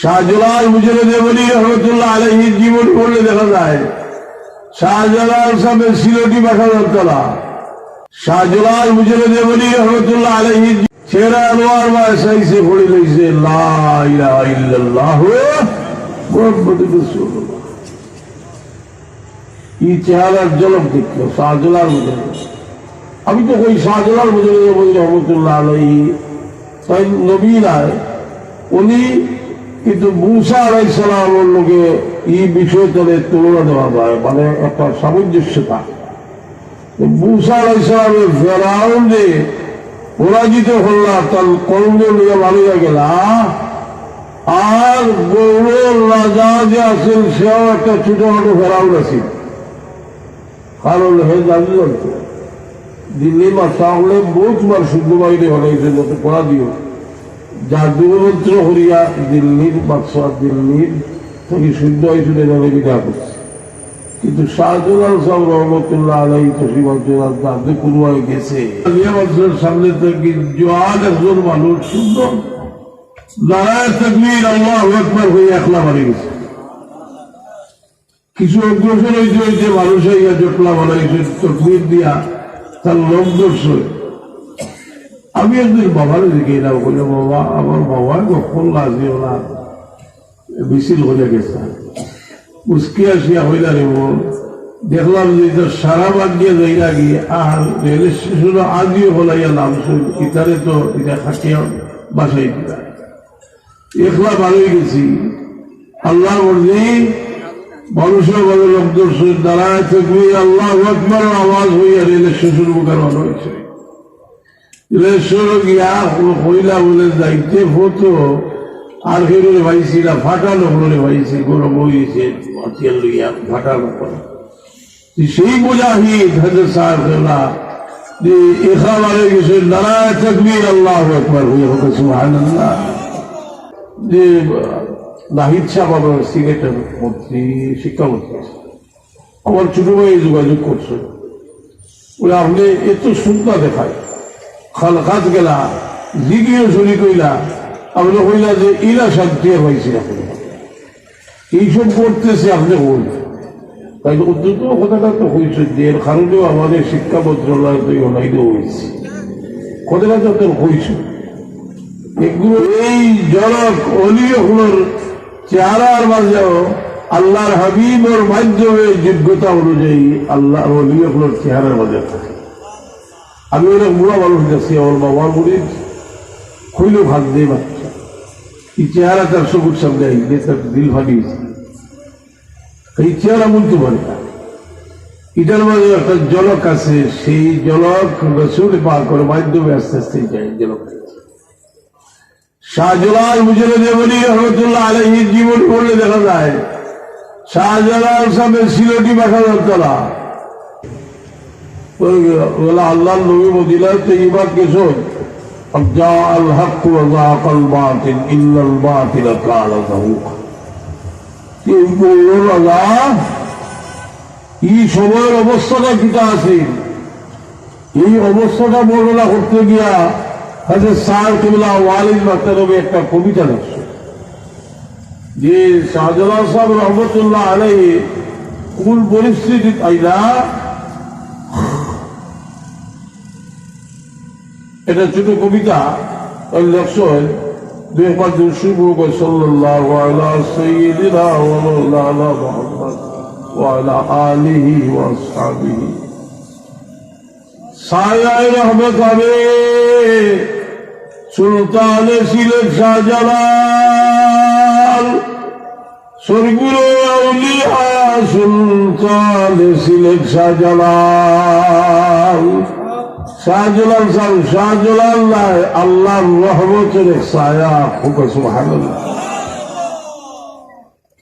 শাহজালাল মুজাহিদ রহমতুল্লাহ আলাইহির জীবনী পড়লে দেখা যায় শাহজালাল সাহেবের সিলেটি বাসার তলা শাহজালাল মুজাহিদ রহমতুল্লাহ আলাইহির চেহারা আনোয়ার বাসাইছে পড়ে লইছে লা ইলাহা ইল্লাল্লাহ মুহাম্মাদুর রাসূলুল্লাহ। এই চেহারার ঝলক দেখলো শাহজালাল মুজাহিদ। আমি তো ওই শাহজালাল মুজাহিদ রহমতুল্লাহ আলাইহি তাই নবী নয়, উনি কিন্তু মুসা আলাইহিস সালামের লোকে এই বিষয় তাদের তুলনা দেওয়া যায়, মানে একটা সামঞ্জস্যতা। মুসা আলাইহিস সালামের ফেরাউন যে পরাজিত হল্লা তার কর্ম নিয়ে মারিয়া গেলা, আর গৌরব রাজা যে আছেন সেও একটা ছোটখাটো ফেরাউন আছে। কারণ হে জানল দিল্লি মাসা হলে বহুতবার শুদ্ধ বাইরে হলাইছে মতো পড়া দিও জাদুমন্ত্র হরিয়া দিল্লির বাদশাহ দিল্লির থেকে শুদ্ধ হয়েছিল এভাবে বিদা করছে। কিন্তু শাহজালাল সাহেব রহমতুল্লাহ আলাই তসিমাল জাদু কুরবায় গেছে সামনে থেকে জোয়ান একজন মানুষ সুন্দর নারায়ণ তাকবীর আল্লাহু আকবার হয়ে একলা মারি গেছে। কিছু অগ্রসর হয়েছে মানুষ হইয়া জটলা বানাইছে তকবীর দিয়া তার লোক ধরছে। আমি একদিন বাবার দিকে এলাম, বললাম বাবা আমার বাবা কখন আসিও না মিছিল হয়ে গেছে উস্কি আসিয়া হইলা রে মন দেখলাম যে সারা বাদ দিয়ে যাইরা গিয়ে আর রেল স্টেশনে আজিও হলাইয়া নামছে ইতারে তো এটা খাটিয়া বাসাই দিলা একলা বাড়ি গেছি। আল্লাহ মর্জি মানুষের বলে লোক ধরছে দাঁড়ায় থাকবি আল্লাহু আকবার আওয়াজ হইয়া রেল স্টেশন মুখে রওনা হয়েছে। গিয়া হইলা বলে যাইতে হতো আর হেরোরে ভাইছি না ফাটানো হলে ভাইছি গরম হয়েছে হাতিয়ার লইয়া ফাটানো করে সেই মুজাহিদ হাজার সাহেব যে এখানে গেছে নারায় তাকবীর আল্লাহু আকবার হইয়া হতো সুবহানাল্লাহ। যে নাহিদ সাহেব আমার সিলেটের মন্ত্রী শিক্ষামন্ত্রী আমার ছোট ভাই যোগাযোগ করছে, ওরা আপনি এত সুন্দর দেখায় খালখাত গেলা জিগিও শুনি কইলা আপনি কইলা যে ইলা শান্তি হয়েছিল এইসব করতেছে আপনি বল তাই অত্যন্ত কথাটা তো হয়েছে যে এর কারণেও আমাদের শিক্ষা মন্ত্রণালয় তো অনাইদ হয়েছে কথাটা তো তোর হয়েছে। এগুলো এই জনক অলিগুলোর চেহারার মাঝেও আল্লাহর হাবিবের মাধ্যমে যোগ্যতা অনুযায়ী আল্লাহ অলিগুলোর চেহারার মাঝে থাকে। আমি ওরা বুড়া মানুষ দেখছি আমার বাবার মুড়ির হইলেও ভাগ দিয়ে বাচ্চা এই চেহারা তার সবুজ সামনে আইলে তার দিল ভাগিয়েছে এই চেহারা বলতে পারে না। এটার মাঝে একটা জলক আছে, সেই জলক রসুল পাক করে মাধ্যমে আস্তে আস্তে যায় জলক। শাহজালাল মুজাহিদ রহমতুল্লাহ আলাইহির জীবনী পড়লে দেখা যায় শাহজালাল সাহেবের সিলেটি বাসার তলা আল্লাহ নবী মদিনার তৈবা কেশো জাআল হক ওয়া যাকাল বাতিল ইল্লাল বাতিল কানা যাহুকা। এই বলল রাজা এই সময়ের অবস্থাটা কিটা আছে, এই অবস্থাটা বর্ণনা করতে গিয়া হযরত সাহেব কিবলা ওয়ালিদ মাকতাবে একটা কবিতা লিখছে যে শাহজালাল সাহেব রহমতুল্লাহ আলাইহি কোন পরিস্থিতি আইলা এটা ছোট কবিতা লেখছেন দুই একবার শুভ সাল্লাল্লাহু আলা সাইয়্যিদিনা ওয়া মাওলানা মুহাম্মদ ওয়া আলা আলিহি ওয়া আসহাবিহি। সায়ায়ে রহমত হবে সুলতানে সিলেট শাহজালাল সরগুলো আউলিয়া সুলতানে সিলেট শাহজালাল। শাহজালাল সাহেব শাহজালাল নাই আল্লাহর রহমতের ছায়া খুব সুবহানাল্লাহ।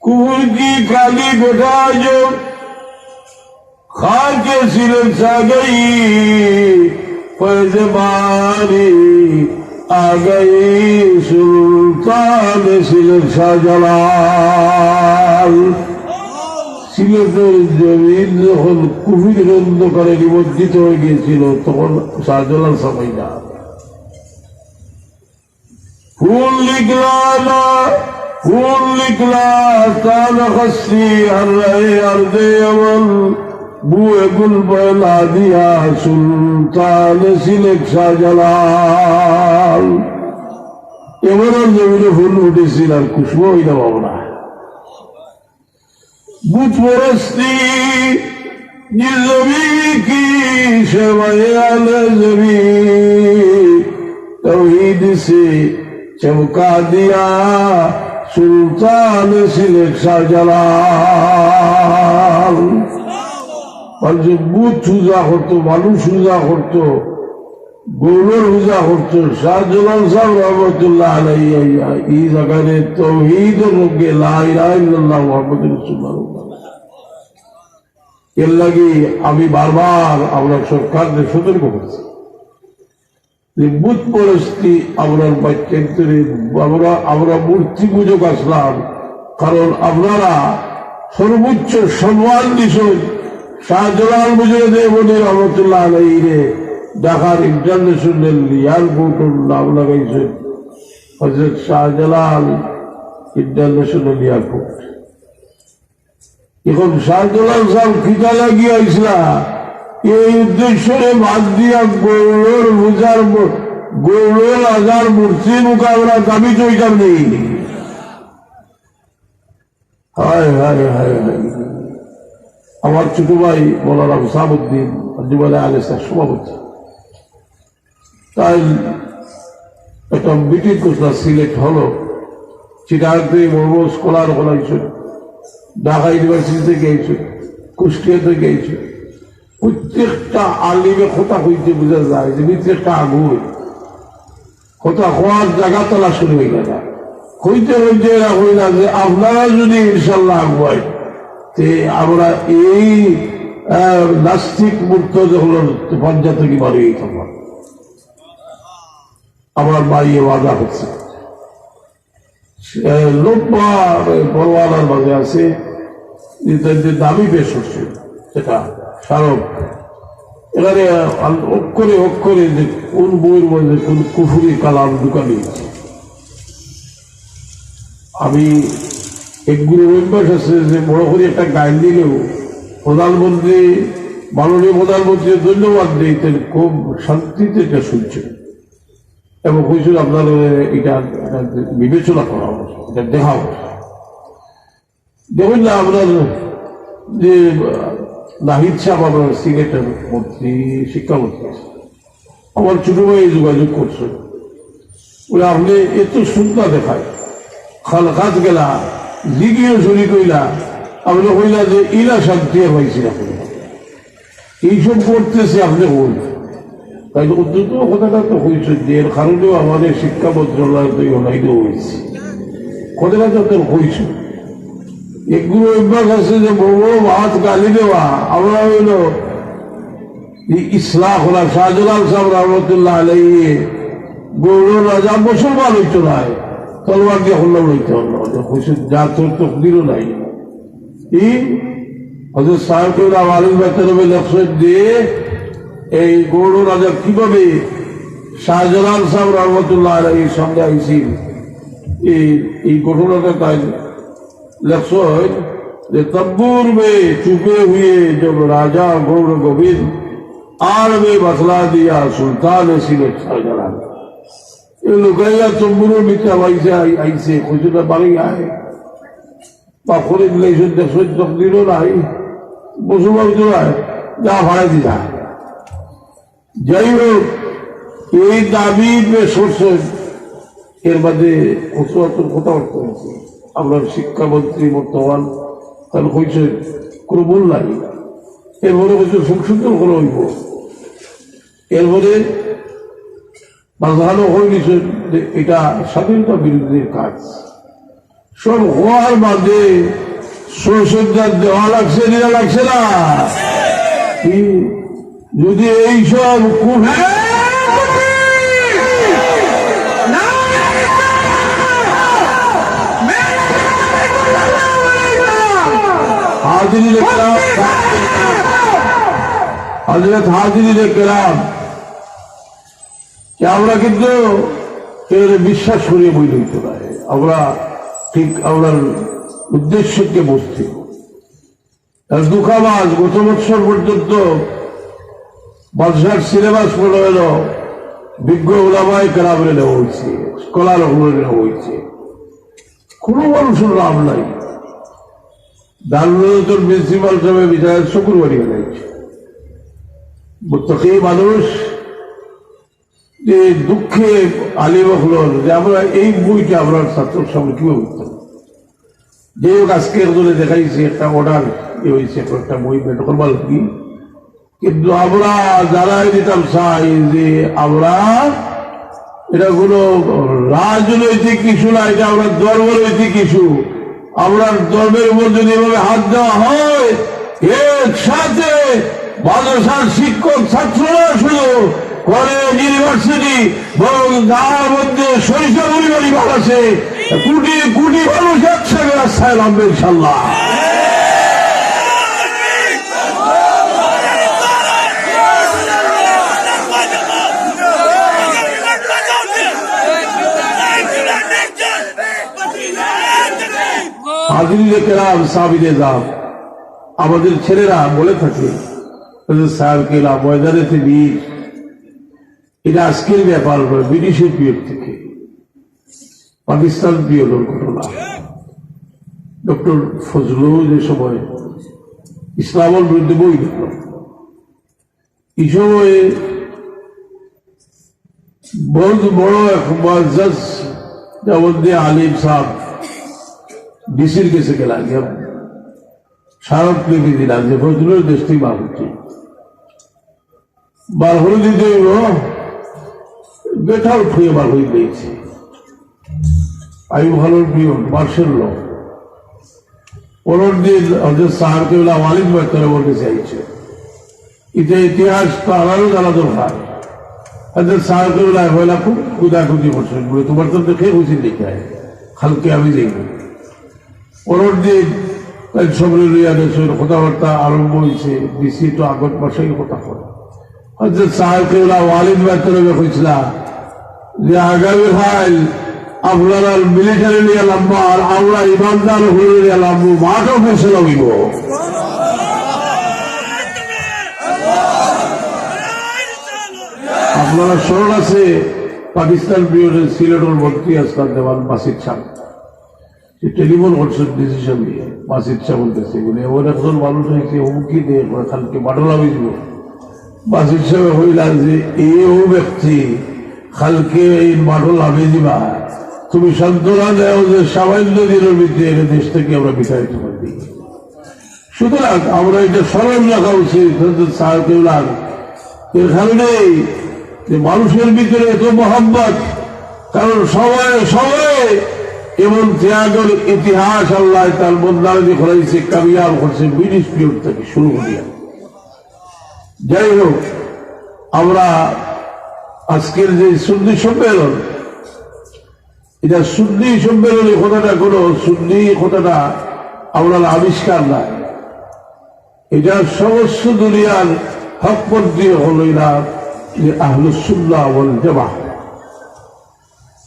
কুকুর কি কালি গোটা যোগ খাকে সিলেট সাগই ফৈজে বারি আ গই সুলতান সিলেট শাহজালাল। সিলেটের জমিন যখন কুফির অন্ধকারে নিমজ্জিত হয়ে গিয়েছিল তখন শাহজালাল সবাই না ফুল লিখলাম ফুল নিকলা তাল খসি আর রহে আরদে আমল বুয়ে গুল বলা দিয়া সুলতান সিলেক শাহজালাল। এমন জমিনে ফুল উঠেছিল আর খুশবু হইতে পাবো না। বুঝ পরস্তি জমি কি সেবায় আলে জমি तौहीद से चमका दिया सुल्तान सिलेक शाहजालाल। যে বুথ পূজা করতো, মানুষ পূজা করতো, গৌরব পূজা করতো, শাহজালাল সাহেব রহমতুল্লাহ আলাইহি এই জায়গায় তৌহিদের রোগে লা ইলাহা ইল্লাল্লাহ মুহাম্মাদুর রাসূলুল্লাহ। এর লাগি আমি বারবার আমরা সরকারকে সতর্ক করছি বুথ পরস্তি আপনার বাচ্চান্তরে আমরা মূর্তি পূজক আসলাম, কারণ আপনারা সর্বোচ্চ সম্মান দিচ্ছেন শাহজালাল মুজাহিদ রহমতুল্লাহ আলাইহি ঢাকার ইন্টারন্যাশনাল এয়ারপোর্টের নাম লাগাইছেন হযরত শাহজালাল ইন্টারন্যাশনাল এয়ারপোর্ট। এখন শাহজালাল সাহেব কিতা লাগিয়ে আইসলা এই উদ্দেশ্যে বাদ দিয়া গৌরর পূজার গৌরর হাজার মূর্তি মোকাবেলা দাবি চইতাম নেই। হায় হায় হায় হায়। আমার ছোট ভাই মৌলানা হুসামউদ্দিন যুবদল আলেসার সভাপতি, তাই একটা মিটিং করছিলাম, সিলেক্ট হলো। চিটাগাংতে বড় স্কলার হলাইছেন, ঢাকা ইউনিভার্সিটি থেকে গেছেন, কুষ্টিয়া থেকে গেছেন। প্রত্যেকটা আলিমে কথা হইতে বোঝা যায় যে প্রত্যেকটা আগুন কথা হওয়ার জায়গা তোলা শুরু হয়ে গেল। হইতে হইতে এরা হই না যে আপনারা যদি ইনশাল্লাহ আগুয়ায় তে আমরা এই নাস্তিক মুক্ত যখন পঞ্চায়েত থেকে বাড়িয়ে থাকবো। আমার বাইয়ে বাধা হচ্ছে লোকবার বড়ওয়ালার মাঝে আছে দামি বেশ হচ্ছে, সেটা স্মারক। এখানে অক্ষরে অক্ষরে যে কোন বইয়ের মধ্যে কোন কুফুরি কালাম ঢুকানি। আমি একগুলো অভ্যাস আছে যে বড় করে একটা গাইড দিলেও প্রধানমন্ত্রী মাননীয় প্রধানমন্ত্রী ধন্যবাদ দিই, খুব শান্তিতে এটা শুনছে এবং কইছিল আপনার এটা বিবেচনা করা হবে, এটা দেখা হবে। দেখুন না আপনার যে নাহিদ সাহেব আপনার সিলেটের মন্ত্রী, শিক্ষামন্ত্রী, আমার ছোট ভাই যোগাযোগ করছে, বলে আপনি এত সুন্দর দেখায় খালখাত গেলা জিগিও চুরি কইলা, আপনি কইলা যে ইলা শান্তি পাইছি না, এইসব করতেছে আপনি বল। তাই অত্যন্ত কথাটা তো হয়েছে যে এর কারণেও আমাদের শিক্ষা মন্ত্রণালয় তো অনাইদ হয়েছে, কথাটা তো হয়েছে। এগুলো অভ্যাস আছে যে বড় ভাত গালি দেওয়া। আমরা হইল ইসলাম হলাম শাহজালাল সাহেব রহমতুল্লাহ আলাইহি গৌর রাজা মুসলমান হইতো না, তলবার দিয়ে হল্লা হইতে হল যা তোর তকদিরও নাই। হযরত সাহেবকে আলিম বেতনবে লক্ষ্য দিয়ে এই গৌর রাজা কিভাবে শাহজালাল সাহেব রহমতুল্লাহ আলাইহির সঙ্গে আইসিল এই ঘটনাটা তাই लफ्ज़ है तब्बूर में छुपे हुए जब राजा गौर गोविंद आड़ में बतला दिया सुल्तान सिलेट शाहजालाल। ये लुकाया तब्बूरों में वैसे ऐसे कुछ न बारी आए पाखुर इलेक्शन देखो तकदीरों आई मुसलमान जो है जा भाड़े दिया যাই হোক এই দাবি পেশ করছেন। এর মধ্যে কথা হচ্ছে আপনার শিক্ষামন্ত্রী বর্তমান তার হয়েছে কোনো ভুল নাই, এরপরে হচ্ছে সংশোধন করে হইব। এরপরে বাজানো হয়ে গেছে যে এটা স্বাধীনতা বিরোধীর কাজ। সব হওয়ার বাদে সরষেদার দেওয়া লাগছে দেওয়া লাগছে না, যদি এইসব খুব আমরা কিন্তু বিশ্বাস করিয়ে বই লইতে পারে। আমরা ঠিক আপনার উদ্দেশ্যকে বুঝতে দুঃখাবাজ গত বছর পর্যন্ত বাদশার সিলেবাস পড়ে এল বিজ্ঞ ওলামায় কেরামে নেওয়া হয়েছে, স্কলার নেওয়া হয়েছে, কোনো মানুষের লাভ নাই। দারুল প্রিন্সিপাল সাহেব বিচারের শুক্রবারই বানাইছে। মুত্তাকি মানুষ যে দুঃখে আলিম হল যে আমরা এই বইটা আমরা ছাত্র সামনে কিভাবে উঠতে, যে হোক আজকে একজনে দেখাইছে একটা অর্ডার হয়েছে একটা বই বের করবার কি, কিন্তু আমরা যারাই দিতাম চাই যে আমরা এটা কোনো রাজনৈতিক ইস্যু না, এটা আমরা ধর্মনৈতিক ইস্যু। আমরা ধর্মের উপর যদি এভাবে হাত দেওয়া হয়, একসাথে মাদ্রাসার শিক্ষক ছাত্ররা শুধু কলেজ ইউনিভার্সিটি বরং যার মধ্যে সরিষা পরিবার আছে কোটি কোটি মানুষ একসাথে রাস্তায় নামবে ইনশাল্লাহ। আমাদের ছেলেরা বলে থাকে ময়দানেতে বীর, এটা আজকের ব্যাপার নয়, ব্রিটিশের পিরিয়ড থেকে পাকিস্তান পিরিয়ডের ঘটনা। ডক্টর ফজলু যে সময় ইসলামের বিরুদ্ধে বই লিখল, এই সময়ে বহুত বড় এক মুআজ্জাজ জাওয়াদি আলিম সাহেব ডিসির কাছে গেলাম, স্মারক লিখে দিলাম যে ফজলুর দেশ থেকে বার হচ্ছে, বার হলে দিতে বেঠাল খুঁয়ে বার হয়ে গিয়েছে। আইব ভালোর প্রিয় মার্শাল ল পরের দিন হজরত সাহেবকে ওয়ালিদ বার্তারা বলতে চাইছে, এটা ইতিহাস তো আমারও জানা দরকার। হজরত সাহেবকে হইলা খুব কুদাকুদি করছেন বলে তোমার তো দেখে বুঝি লিখে খালকে আমি দেখব। পরের দিন সবরে লইয়া দেশের কথাবার্তা আরম্ভ হয়েছে, ডিসি তো আগত মাসেই কথা বলে। হজরত সাহেবকে ওয়ালিদ বার্তারা হয়েছিল যে আগামী হাইল আপনারা মিলিটারি নিয়ে লাম্বা আর আমরা ইমানদার হয়ে নিয়ে লাম্বু মাঠও ফেসলা হইব। আপনারা স্মরণ আছে পাকিস্তান পিরিয়ডে সিলেটের মন্ত্রী আসলাম দেওয়ান মাসিদ সাহেব টেলিফোন করছেন ডিসিশন দিয়ে, মাসিদ সাহেব বলতেছে বলে এমন একজন মানুষ হয়েছে হুমকি দিয়ে খালকে বাটলা হইব। মাসিদ সাহেব হইলাম যে ও ব্যক্তি খালকে এই বাটল আমি দিবা, তুমি সান্ত্বনা দেও যে সামান্য দিনের ভিতরে দেশ থেকে আমরা বিতাড়িত করবি। সুতরাং আমরা এটা স্মরণ রাখা উচিত সাহেবকেউলার এর কারণেই যে মানুষের ভিতরে এত মোহাম্মত, কারণ সবাই সবাই এমন ত্যাগের ইতিহাস আল্লাহ তার বন্দারী করাইছে, কামিয়াব করছে ব্রিটিশ পিরিয়ড থেকে শুরু করিয়া। যাই হোক, আমরা আজকের যে সুন্নি সম্মেলন, এটা সুন্নি সম্মেলনের কথাটা কোন সুন্নি কথাটা আমরা আবিষ্কার না, এটা সমস্ত দুনিয়ার হকপন্থী হল না যে আহলুস সুন্নাহ ওয়াল জামাআহ,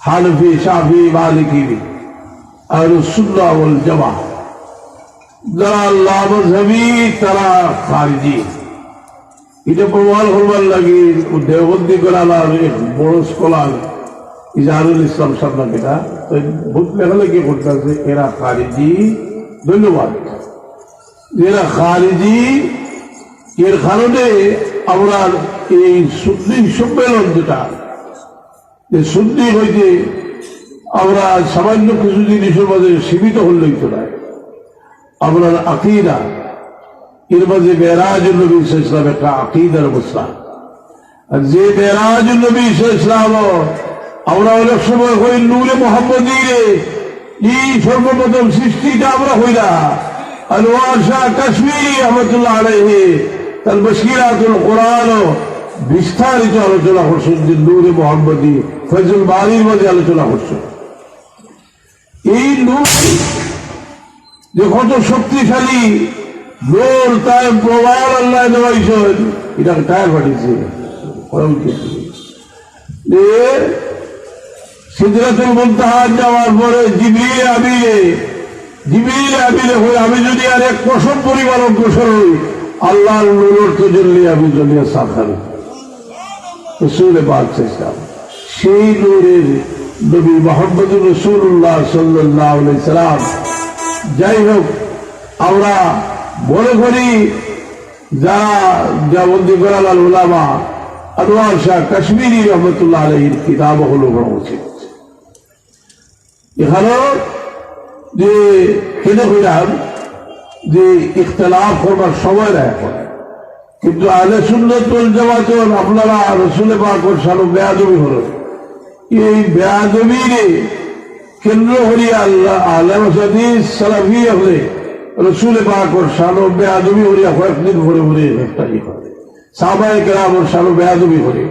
হানফি শাফি মালিকি আহলুস সুন্নাহ ওয়াল জামাআহ, যারা আল্লাহ মাযহাবী তারা খারিজি। এটা প্রমাণ করবার লাগে দেওবন্দি করালার এক বড় স্কলার ইজারুল ইসলাম সামনা কেটা ভূত লেখালে কি করতেছে এরা খারিজি। ধন্যবাদ, এরা খারিজি। এর কারণে আমরা এই সুন্নি সম্মেলন যেটা সুন্নি হইতে আমরা সামান্য কিছু জিনিসের মাঝে সীমিত হলেই তো নয়, আমরা আকীদা এর মাঝে মেরাজুল নবী সাল্লাল্লাহু আলাইহি ওয়াসাল্লাম একটা আকীদার অবস্থা। আর যে মেরাজুল নবী সাল্লাল্লাহু আলাইহি ওয়াসাল্লাম আমরা অনেক সময় হই নূরে মুহাম্মদী রে, এই সর্বপ্রথম সৃষ্টিটা আমরা হই না। আনোয়ার শাহ কাশ্মীরি রহমাতুল্লাহ আলাইহি তার বশীরাতুল কোরআন বিস্তারিত আলোচনা করছেন যে নূরে মুহাম্মদী ফয়জুল বারীর মধ্যে আলোচনা করছেন। এই নূর যে কত শক্তিশালী নূর, তাই প্রমাণ আল্লাহ দেওয়াইছেন, এটাকে টায়ার পাঠিয়েছে সিদরাতুল মুনতাহা যাওয়ার পরে জিবরিল আমিনে হয়ে আমি যদি আর এক কসম পরিবার অগ্রসর হই, আল্লাহর নূরের তাজাল্লি আমি জলিয়া সাখার রাসূল পাক সাল্লাল্লাহু, সেই নূরের নবী মুহাম্মদুর রাসূলুল্লাহ সাল্লাল্লাহু আলাইহি সাল্লাম। যাই হোক, আমরা মনে করি যা বন্দি করাল আল উলামা আনোয়ার শাহ কাশ্মীরি রহমতুল্লাহ আলাইহির কিতাব হলো বড় উচিত। এখানেও যে খেলে হইলাম যে ইখতলাফ করবার সময় না এখন, কিন্তু আহলে সুন্নাত ওয়াল জামাত আপনারা রাসূল পাকের শানে বেয়াদবি হল, এই বেয়াদবিরে কেন্দ্র হরিয়া আল্লাহ আলেম হাদিস সালাফি হলে রাসূল পাকের শানে বেয়াদবি হরিয়া কয়েকদিন ভরে ভরে গ্রেফতারি করে, সাহাবায়ে কেরামের শানে বেয়াদবি করে,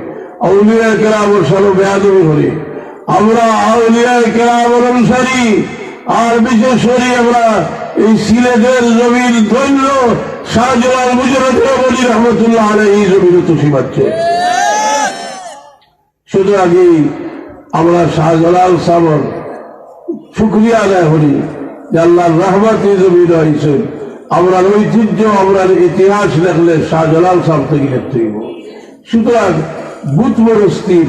আউলিয়ায়ে কেরামের শানে বেয়াদবি করে। আমরা আউলিয়ায়ে কেরামের অনুসারী, আর বিশেষ করে আমরা এই সিলেটের জমির ধন্য শাহজালাল মুজাহিদ রহমতুল্লাহ আলাইহি জমির তুষি পাচ্ছে। শুধু আগে আমরা শাহজালাল সাহেবের শুকরিয়া আদায় করি যে আল্লাহর রহমত এই জমিন হয়েছেন। আমরা ঐতিহ্য, আমরা ইতিহাস লেখলে শাহজালাল সাহেব থেকে লিখতে হইব। সুতরাং বুত পরস্তির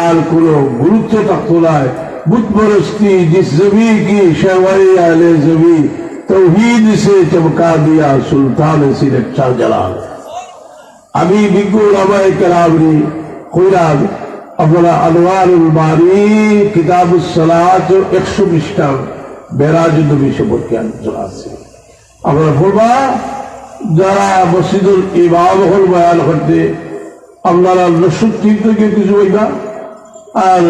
আর কোন গুরুত্ব থাকতো নয়। बुत परस्ती जिस जमी की शहवाई आले जमी तौहीद से चमका दिया सुल्तान सिलेट शाहजलाल। अभी बिगु उलमाए करामनी खुराब अपना अनवारुल बारी किताबुस सलात 100 पृष्ठा बेराज नबी সম্পর্কে আলোচনা আছে। আমরা বলবা যারা মসজিদুল ইমাম হল বয়ান করতে আপনারা নসুদ থেকে কিছু হইবা, আর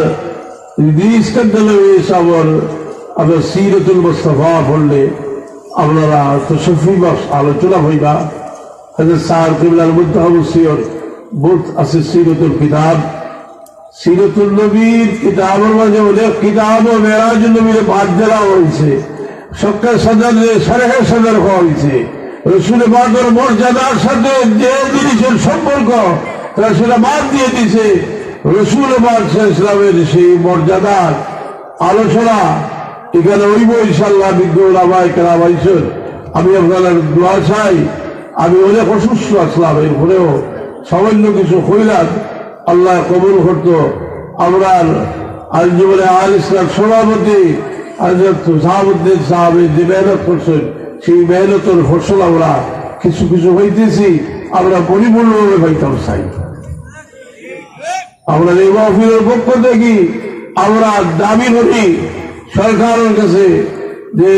আপনার সিরাতুল মুস্তাফা পড়লে আপনারা তশফি বক্স আলোচনা হইবা। হযরত সাহেব কিবলার মুত্তাহাবুসিয়র বুত আছে সিরাতুল কিতাব, সিরাতুল নবীর কিতাবের মাঝে অনেক কিতাব ও মেরাজ নবীর বাদ দেওয়া হয়েছে, সবকে সাজার সাড়ে সাজার হওয়া হয়েছে। রসুল পাকের মর্যাদার সাথে যে জিনিসের সম্পর্ক তারা সেটা বাদ দিয়ে দিছে। রসুল পাক ইসলামের সেই মর্যাদার আলোচনা এখানে হইব ইনশাআল্লাহ। বিজ্ঞ ওলামায়ে কেরাম আইছেন, আমি আপনাদের দোয়া চাই। আমি অনেক অসুস্থ আসলাম, এরপরেও সামান্য কিছু হইলাম, আল্লাহ কবুল করত। আমরা আল জীবনে আল ইসলাম সভাপতি হযরত সাহাবুদ্দিন সাহেব যে মেহনত করছেন, সেই মেহনতের ফসল আমরা কিছু কিছু হইতেছি, আমরা পরিপূর্ণভাবে পাইতাম চাই। আমরা এই মাহফিলের পক্ষ থেকে আমরা দাবি করি সরকারের কাছে যে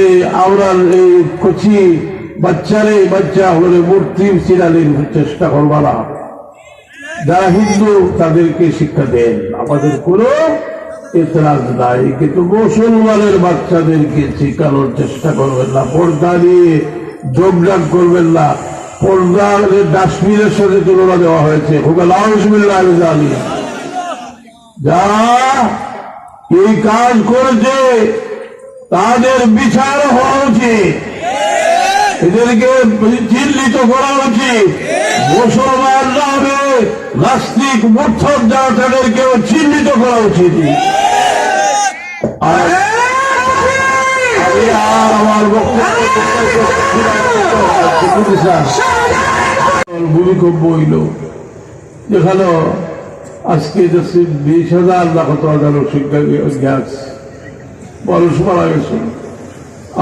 আমরা এই কচি বাচ্চা হলে মূর্তি চিরালির চেষ্টা করবা না। যারা হিন্দু তাদেরকে শিক্ষা দেন, আমাদের কোনো এতরাজ নাই, কিন্তু মুসলমানের বাচ্চাদেরকে শিখানোর চেষ্টা করবেন না। পর্দা নিয়ে যোগদান করবেন না। পর্দা ডাস্টবিনের সাথে তুলনা দেওয়া হয়েছে। যারা এই কাজ করেছে তাদের বিচার হওয়া উচিত, এদেরকে চিহ্নিত করা উচিত। মুসলমান না হবে নাস্তিক মূর্খক যারা তাদেরকেও চিহ্নিত করা উচিত। আর আমার ভূমিকম্প হইল, যেখানে আজকে 20,000 লাখ শিক্ষা গ্যাস মানুষ মারা গেছে।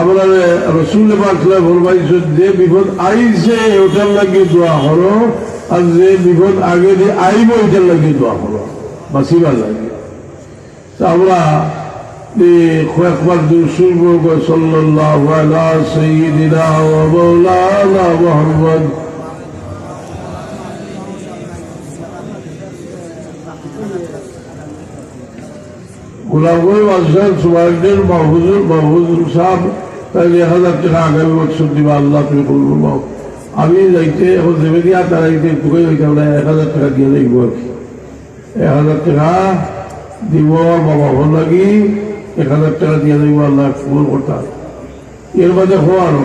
আমরা রসুল ফরমাইছেন যে বিপদ আইছে ওটার লাগিয়ে দোয়া করো, আর যে বিপদ আগে যে আইব ওইটার লাগিয়ে দোয়া করো, বাঁচিবার লাগে। আমরা কয়েকবার শুনবো সাল্লাল্লাহু আলা সাইয়্যিদিনা ওয়া মাওলানা মুহাম্মদ গোলামগঞ্জ মাদ্রাসার সুপারিনটেন্ডেন্ট মাহফুজুল সাহেব তাহলে 1000 টাকা আগামী বছর দিবা, আল্লাহ তুমি করবো। আমি যাইতে এখন দেবে দিয়া তারা টুকে হইতে আমরা 1000 টাকা দিয়ে যাইব, 1000 টাকা দিব বাবা হল লাগি 1000 টাকা দিয়ে যাইব, আল্লাহ কবুল করতাম। এর মাঝে হওয়ারও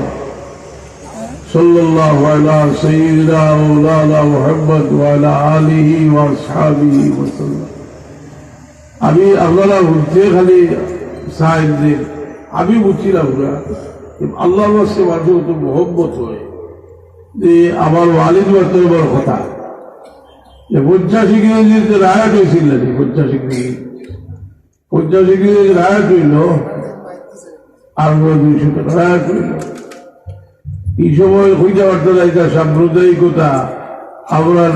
সাল্লাল্লাহু আলা সাইয়্যিদিনা মাওলানা মুহাম্মদ ওয়া আলা আলিহি ওয়া আসহাবিহি ওয়া সাল্লাম। আমি আপনারা বলতে খালি চাই যে আমি বুঝছি না পুরা আল্লাহর কাছে মাঝে তো মহব্বত হয় যে আমার ওয়ালিদ বর্তমান কথা যে 85 যে রায়ট হয়েছিল নাকি 85 যে রায়ট হইল আর 200 টাকা রায়ট হইল এই সময় হইতে পারতো না এটা সাম্প্রদায়িকতা আপনার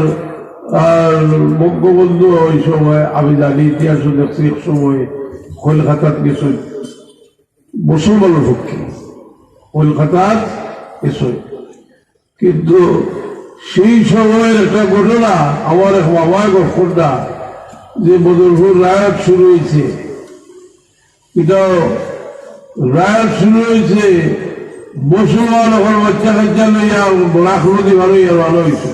বঙ্গবন্ধু ওই সময় আমি জানি ইতিহাসও দেখছি এক সময় কলকাতার কিছু মুসলমানের পক্ষে কলকাতার কিছু কিন্তু সেই সময়ের একটা ঘটনা আমার এক বাবা ঘটনা যে বদরপুর রায়ট শুরু হয়েছে এটা রায়ট শুরু হয়েছে মুসলমান এখন বাচ্চা কাচ্চা লইয়া লাখ নদী ভালো হয়েছে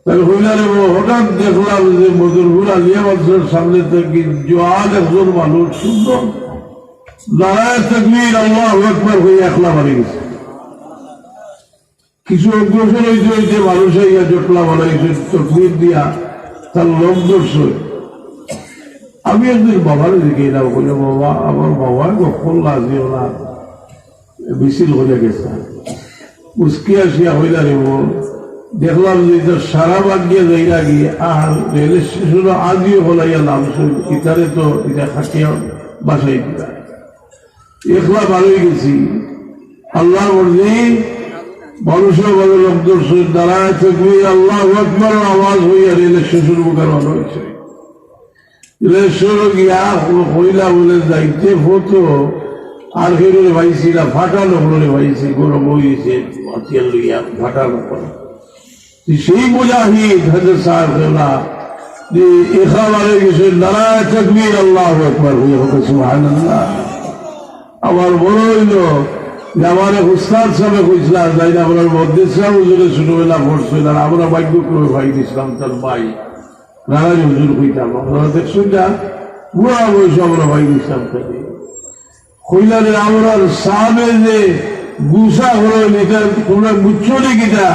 তাহলে হইলারে হঠাৎ দেখলাম যে বদরপুর আলিয়া মাদ্রাসার সামনে থেকে জোয়ান একজন মানুষ সুন্দর নারায়ণ তাকবীর আল্লাহু আকবার হয়ে একলা মারি গেছে কিছু অগ্রসর হইতে মানুষ হইয়া জটলা বানাইছে তকবীর দিয়া তার লোক ধরছে আমি একদিন বাবার দিকে এলাম বলে বাবা আমার বাবা কখন লাগিও না মিছিল হয়ে গেছে উস্কে আসিয়া হইলা রে দেখলাম যে এটা সারা বাগিয়ে যাইয়া গিয়ে আর রেল স্টেশনে আজিও হলাইয়া নামছে ইতারে তো এটা খাটিয়া বাসাই দিলা একলা ভালোই গেছি আল্লাহ বলছি মানুষের বলে লোক দর্শন দাঁড়ায় থাকবে আল্লাহ আকবার আওয়াজ হইয়া রেল স্টেশন মুখের ভালো হয়েছে রেল স্টেশনে গিয়া হইলা বলে যাইতে হতো আর হেরোরে ভাইছিলা ফাটানো হলে ভাইছি গরম হয়েছে হাতিয়ার লইয়া ফাটানো করে সেই মুজাহিদ হযরত সাহেব কেবলা যে এখানে গেছে নারায় তাকবীর আল্লাহু আকবার হইয়া হোক সুবহানাল্লাহ আমার বড় হইল যে আমার এক উস্তাদ সাহেব কইছিলাম যাই না আপনার মধ্যে হুজুরে ছোটবেলা পড়ছিল আর আমরা ভাগ্যক্রমে ভাই দিয়েছিলাম তার ভাই নারাজ হুজুর কইতাম আপনারা দেখছেন না বুড়া বয়সে আমরা ভাই দিয়েছিলাম তাকে কইলারে আমরা সামনে যে গুসা হলো এটা তোমরা বুঝছো নাকিটা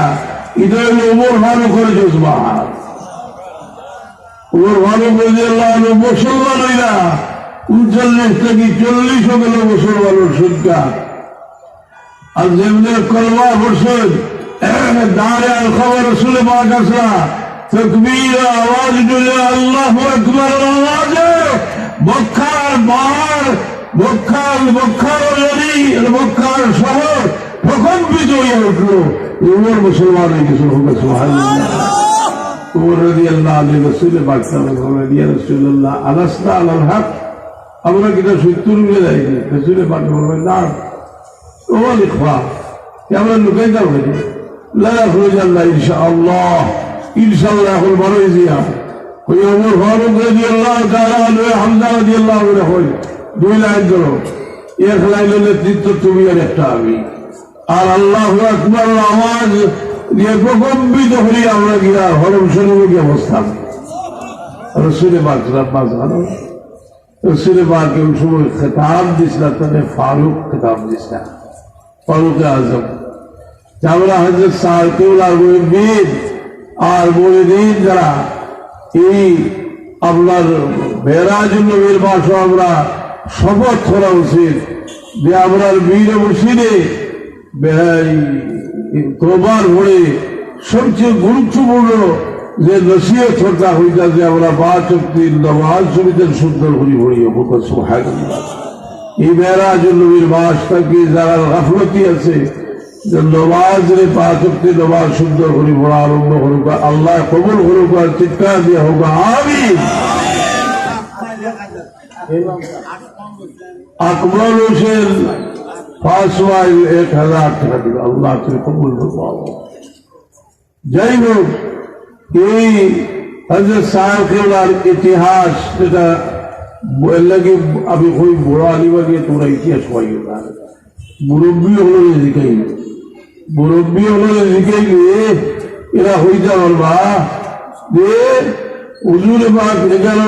এটা হলো ওমর ফারুকের জজবা ওমর ফারুক রাদিয়াল্লাহু মুসলমান হইলা 39 থেকে 40 গেল মুসলমানের সংখ্যা আর যেমনি কলমা পড়ছেন দাঁড়ে আল খবর রসুলে পাক আসলা তকবীর আওয়াজ দিলে আল্লাহু আকবার আওয়াজে মক্কার বার মক্কার নদী মক্কার শহর প্রকম্পিত হয়ে উঠলো ওমর মুসলমান হয়ে গেছে সুবহানাল্লাহ ওমর রাদিয়াল্লাহু আনহু রাসূলে পাক সাল্লাল্লাহু আলাইহি রাসূলুল্লাহ আলাসনা আলাল হক আমরা কিটা সত্য রূপে যাইনি রাসূলে পাক বললেন না ও লিখবা আমরা লুকাই যাবো লা ইয়াখরুজাল্লাহ ইনশাআল্লাহ এখন বড় ইজিয়া ওই ওমর ফারুক রাদিয়াল্লাহু তাআলা আনহু হামজা রাদিয়াল্লাহু আনহু দুই লাইন ধরো এক লাইনের নেতৃত্ব তুমি আর একটা আমি আর আল্লাহু আকবার আওয়াজ দিয়ে প্রকম্পিত হয়ে আমরা গিয়া হরম শরীফে অবস্থান রসুলে পাক রসুলে পাক ওই সময় খেতাব দিছিলেন তাদের ফারুক খেতাব দিছিলেন ফারুক আজম আমরা হযরত সাহেবুল মুহিদ্দিন আর মুরিদিন যারা এই আপনার মেরাজুল নবীর মাসে আমরা শপথ করা উচিত যে আমরা বীর মুর্শিদে তোবার পড়ে সবচেয়ে গুরুত্বপূর্ণ যে নসিহত হতা হইতা যে আমরা বা চক্তির নমাজ শরীফের সুন্দর করি ভরিয়ে সুবহানাল্লাহ এই মেরাজুল নবীর মাসটাকে যারা গাফলতি আছে যে নমাজ রে পাঁচ চক্তির নমাজ সুন্দর করি পড়া আরম্ভ করুক আল্লাহ কবুল করুক আর চিৎকার দিয়ে হোক আমিন আকবর হোসেন 5 মাইল 1000 টাকা দিল আল্লাহ তুমি কবুল করো যাই হোক এই হযরত সাহেব কেবলার ইতিহাস যেটা লাগে আমি ওই বড় আলিবা দিয়ে তোমরা ইতিহাস পাইও না মুরব্বী হলো শিখাই গিয়ে এরা হইতে পারবা যে হুজুরে পাক এখানে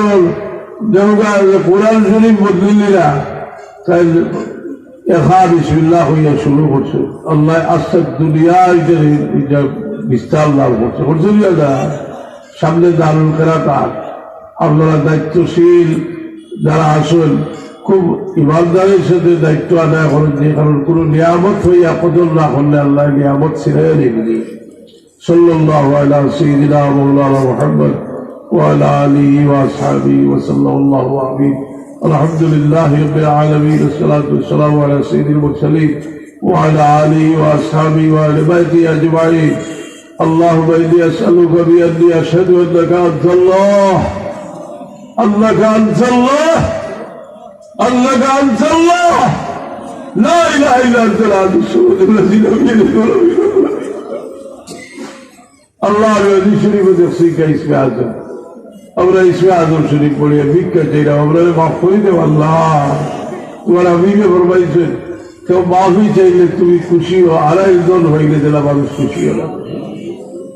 কোরআন শরীফ বদলিরা তাই এখা বিসমিল্লাহ হইয়া শুরু করছে আল্লাহ আস্তাক দুনিয়া এটা বিস্তার লাভ করছে সামনে দারুল কেরাত আপনারা দায়িত্বশীল যারা আছেন খুব ইমানদারের সাথে দায়িত্ব আদায় করেন, যে কারণ কোন নিয়ামত হইয়া কদর না করলে আল্লাহ নিয়ামত ছিঁড়ে নেননি। সাল্লাল্লাহু আলা সাইয়্যিদিনা মাওলানা মুহাম্মদ ওয়া আলা আলিহি ওয়া আসহাবিহি ওয়া সাল্লাল্লাহু আমিন। আলহামদুলিল্লাহি রাব্বিল আলামিন, ওয়াসসালাতু ওয়াসসালামু আলা সাইয়্যিদিল মুরসালিন ওয়া আলা আলিহি ওয়া আসহাবিহি ওয়া আলি বাইতিহি আজমাইন। আল্লাহুম্মা ইন্নী আসআলুকা বিআন্নী আশহাদু আন্নাকা আনতাল্লাহ আন্নাকা আনতাল্লাহ আন্নাকা আনতাল্লাহ লা ইলাহা ইল্লা আনতাল আযীমুস সুবহানাল্লাযী লা ইলাহা ইল্লা হুয়া। আল্লাহ নবী শরীফে দেখছি ইসমে আজম, আমরা ইসমে আজম শরীফ পড়িয়া ভিক্ষা চাইলাম, আমরা মাফ করে দেব আল্লাহ। তোমার আমিকে ফরমাইছেন কেউ মাফি চাইলে তুমি খুশি হো, 2.5 জন হইলে দিলা মানুষ খুশি হলাম।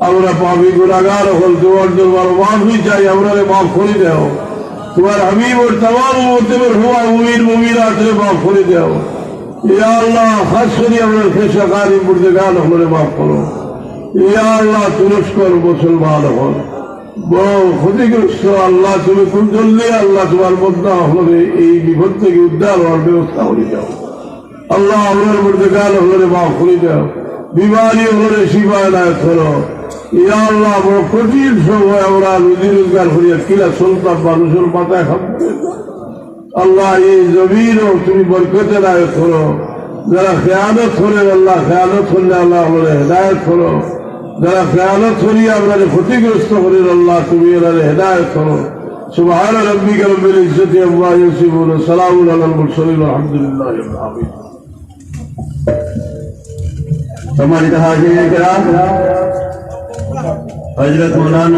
আমরা পাপি গুনাহগার হল, তোমার জন্য মাফি চাই, আমরা মাফ করে দেও। তোমার হাবিব ওর तमाम মুতেবের হুয়া মুমিন মুমিনাতরে মাফ করে দেও ইয়া আল্লাহ। খাস করে আমরা ফেসাকারী মুর্দেগান হলে মাফ করো ইয়া আল্লাহ। তুরস্কর মুসলমান হল বড় ক্ষতিগ্রস্ত আল্লাহ, তুমি খুব জলদি আল্লাহ তোমার মধ্যে হলে এই বিপদ থেকে উদ্ধার হওয়ার ব্যবস্থা করে দাও আল্লাহ। আমরা মুর্দেগান হলে মাফ করে দাও, বিমারি হলে শিফা এনায়েত করো ইয়া আল্লাহ। বড় কঠিন সময় আমরা রুজি রোজগার করিয়া কিলা চলতাম, মানুষের মাথায় খাবতে আল্লাহ। এই জমিনও তুমি বরকত এনায়েত করো। যারা খেয়ানত করেন আল্লাহ, খেয়ানত করলে আল্লাহ আমাদের হেদায়ত করো। যারা খেয়ানত করিয়া আপনার ক্ষতিগ্রস্ত করেন আল্লাহ, তুমি এনারে হেদায়ত করো। সুবহান রাব্বিকা রব্বিল ইজ্জতি আম্মা ইয়াসিফুন, সালামুন আলাল মুরসালিন, আলহামদুলিল্লাহি রাব্বিল আলামিন। সম্মানিত হাজিরিন কিরাম, হযরত মাওলানা